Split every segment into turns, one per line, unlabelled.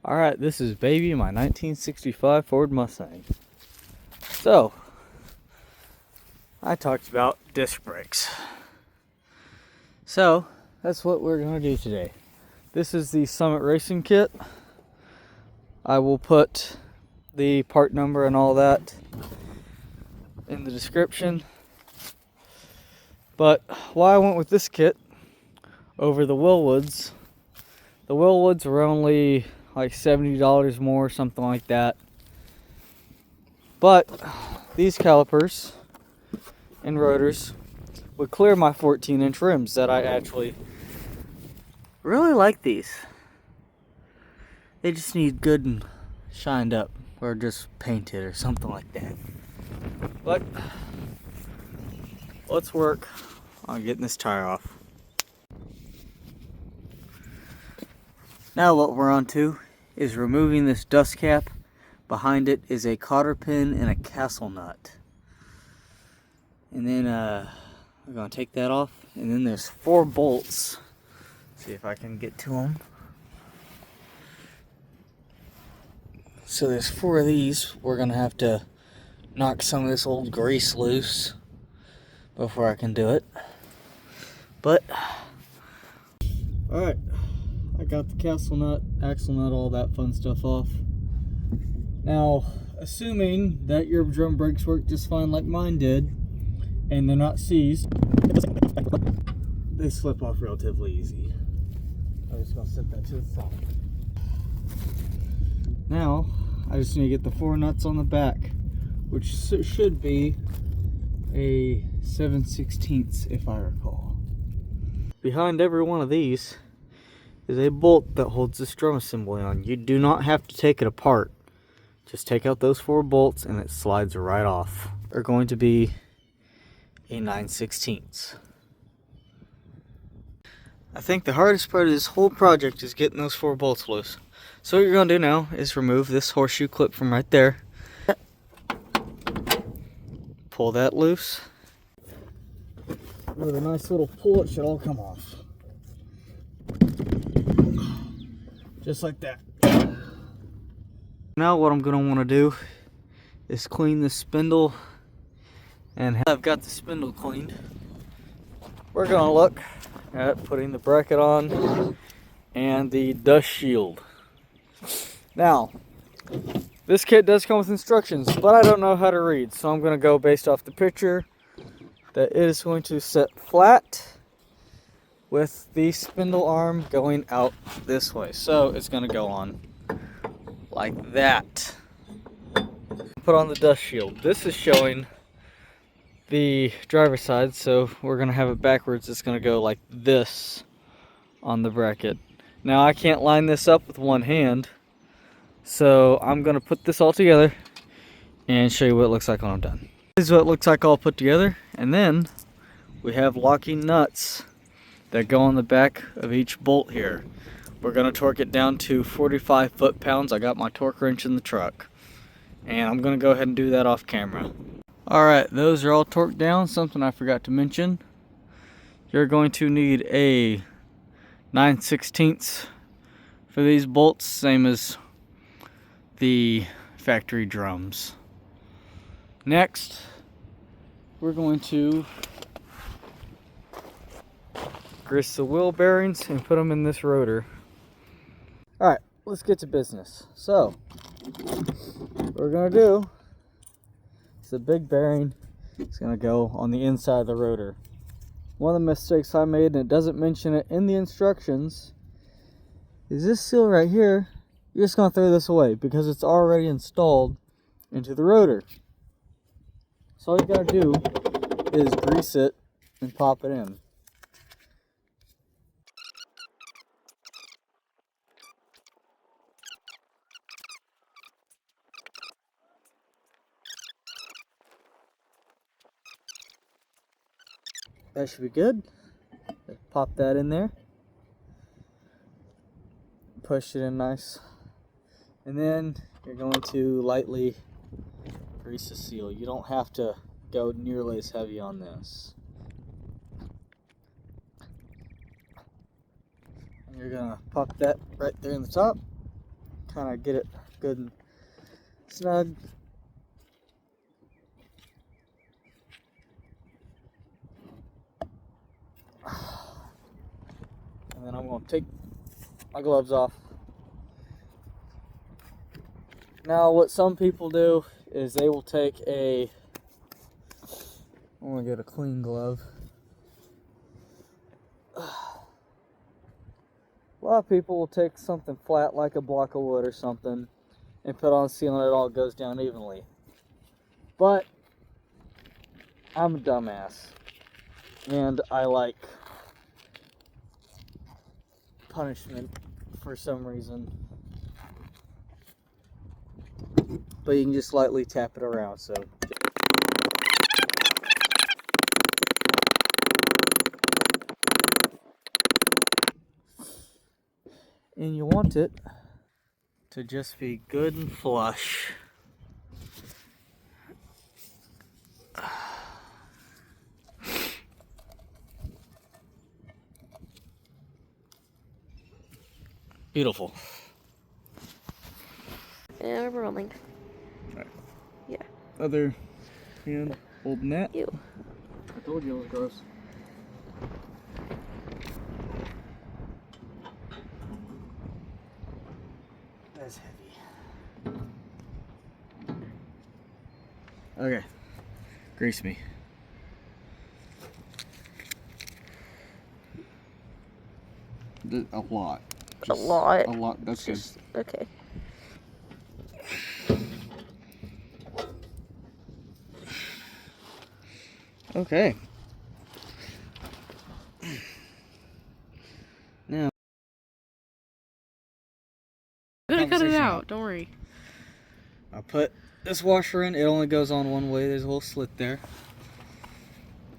Alright, this is baby my 1965 Ford Mustang. So, I talked about disc brakes. So, that's what we're going to do today. This is the Summit Racing Kit. I will put the part number and all that in the description. But why I went with this kit over the Willwoods. The Willwoods were only like $70 more, something like that. But these calipers and rotors would clear my 14-inch rims that I actually really like these. They just need good and shined up, or just painted or something like that. But let's work on getting this tire off. Now what we're on to is removing this dust cap. Behind it is a cotter pin and a castle nut. And then we're going to take that off. And then there's 4 bolts. See if I can get to them. So there's 4 of these. We're going to have to knock some of this old grease loose before I can do it. But, alright. I got the castle nut, axle nut, all that fun stuff off. Now, assuming that your drum brakes work just fine like mine did, and they're not seized, they slip off relatively easy. I'm just going to set that to the side. Now, I just need to get the 4 nuts on the back, which should be a 7/16 if I recall. Behind every one of these is a bolt that holds this drum assembly on. You do not have to take it apart. Just take out those 4 bolts and it slides right off. They're going to be a 9/16. I think the hardest part of this whole project is getting those 4 bolts loose. So what you're going to do now is remove this horseshoe clip from right there. Pull that loose. With a nice little pull, it should all come off. Just like that. Now what I'm going to want to do is clean the spindle. And I've got the spindle cleaned. We're going to look at putting the bracket on and the dust shield. Now, this kit does come with instructions, but I don't know how to read, so I'm going to go based off the picture that it is going to set flat with the spindle arm going out this way. So it's going to go on like that. Put on the dust shield. This is showing the driver's side, so we're going to have it backwards. It's going to go like this on the bracket. Now I can't line this up with one hand, so I'm going to put this all together and show you what it looks like when I'm done. This is what it looks like all put together, and then we have locking nuts that go on the back of each bolt here. We're going to torque it down to 45 foot-pounds. I got my torque wrench in the truck, and I'm going to go ahead and do that off camera. Alright, those are all torqued down. Something I forgot to mention, you're going to need a 9/16 for these bolts, same as the factory drums. Next, we're going to grease the wheel bearings and put them in this rotor. Alright, let's get to business. So, what we're going to do is the big bearing is going to go on the inside of the rotor. One of the mistakes I made, and it doesn't mention it in the instructions, is this seal right here. You're just going to throw this away because it's already installed into the rotor. So all you got to do is grease it and pop it in. That should be good. Pop that in there. Push it in nice. And then you're going to lightly grease the seal. You don't have to go nearly as heavy on this. And you're going to pop that right there in the top. kind of get it good and snug. And then I'm going to take my gloves off. Now what some people do is they will take I want to get a clean glove. A lot of people will take something flat like a block of wood or something and put on seal and it all goes down evenly. But I'm a dumbass and I like punishment for some reason. But you can just lightly tap it around, so. And you want it to just be good and flush. Beautiful.
And we're rolling.
Right.
Yeah.
Other hand holding that.
Ew.
I told you it was gross. That's heavy. Okay. Grease me. A lot.
A lot.
A lot. That's good.
Okay.
Okay. Now.
I'm gonna cut it out. Don't worry.
I'll put this washer in. It only goes on one way. There's a little slit there.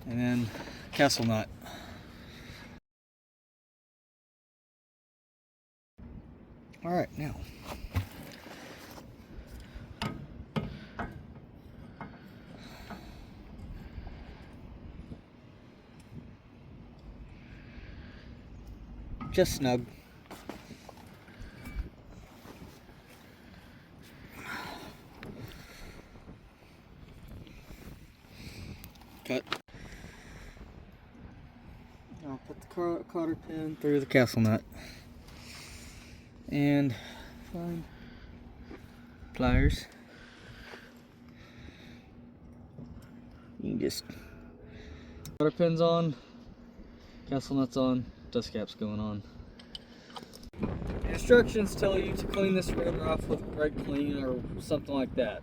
And then castle nut. All right, now. Just snug. Cut. I'll put the cotter pin through the castle nut. And find pliers. You can just cotter pins on, castle nuts on, dust caps going on. The instructions tell you to clean this rotor off with brake clean or something like that.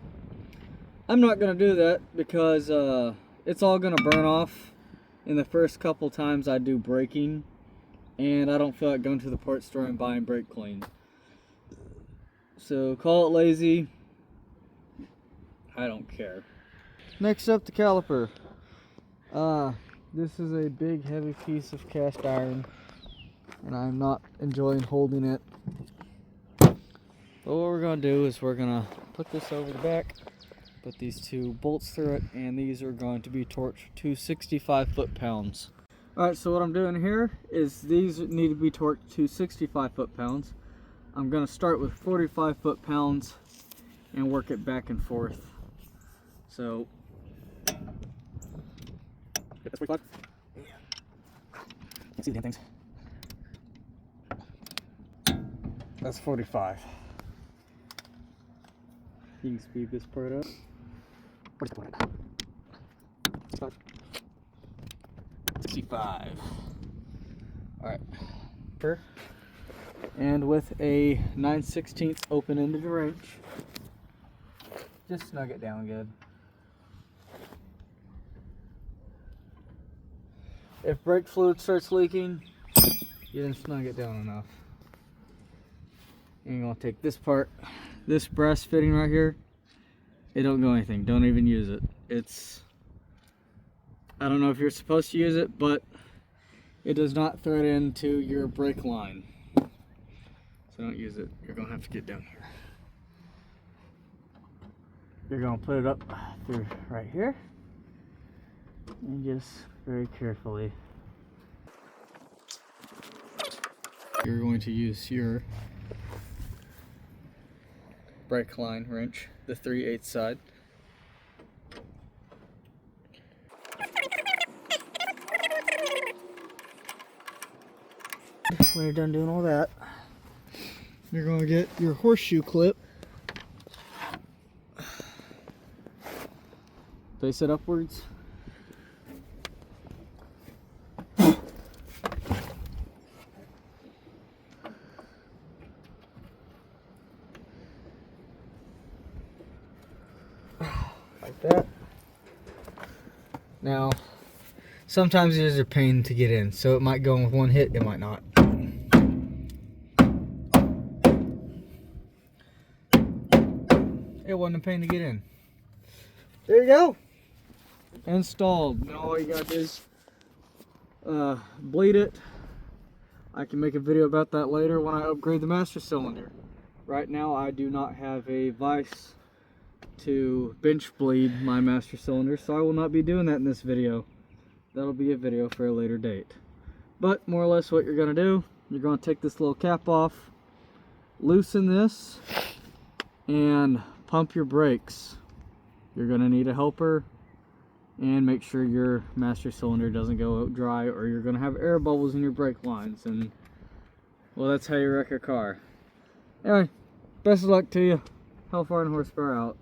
I'm not going to do that because it's all going to burn off in the first couple times I do braking, and I don't feel like going to the parts store and buying brake clean. So call it lazy. I don't care. Next up, the caliper. This is a big heavy piece of cast iron and I'm not enjoying holding it. But what we're going to do is we're going to put this over the back, put these two bolts through it, and these are going to be torqued to 65 foot-pounds. Alright, so what I'm doing here is these need to be torqued to 65 foot-pounds. I'm going to start with 45 foot-pounds and work it back and forth. So, get this 45. Can't see the damn things. That's 45. You can speed this part up. 45. 65. Alright. And with a 9/16 open-ended wrench, just snug it down good. If brake fluid starts leaking, you didn't snug it down enough. And you're gonna take this part, this brass fitting right here. It don't go anything. Don't even use it. I don't know if you're supposed to use it, but it does not thread into your brake line. So don't use it. You're gonna have to get down here. You're gonna put it up through right here. And just very carefully. You're going to use your brake line wrench, the 3/8 side. When you're done doing all that, you're going to get your horseshoe clip, face it upwards, like that. Now, sometimes there's a pain to get in, so it might go in with one hit, it might not. It wasn't a pain to get in. There you go. Installed. Now all you gotta do is bleed it. I can make a video about that later when I upgrade the master cylinder. Right now I do not have a vise to bench bleed my master cylinder, so I will not be doing that in this video. That'll be a video for a later date. But more or less what you're gonna do, you're gonna take this little cap off, loosen this, and pump your brakes. You're gonna need a helper, and make sure your master cylinder doesn't go dry, or you're gonna have air bubbles in your brake lines, and well, that's how you wreck a car. Anyway, best of luck to you. Hellfire and Horsepower out.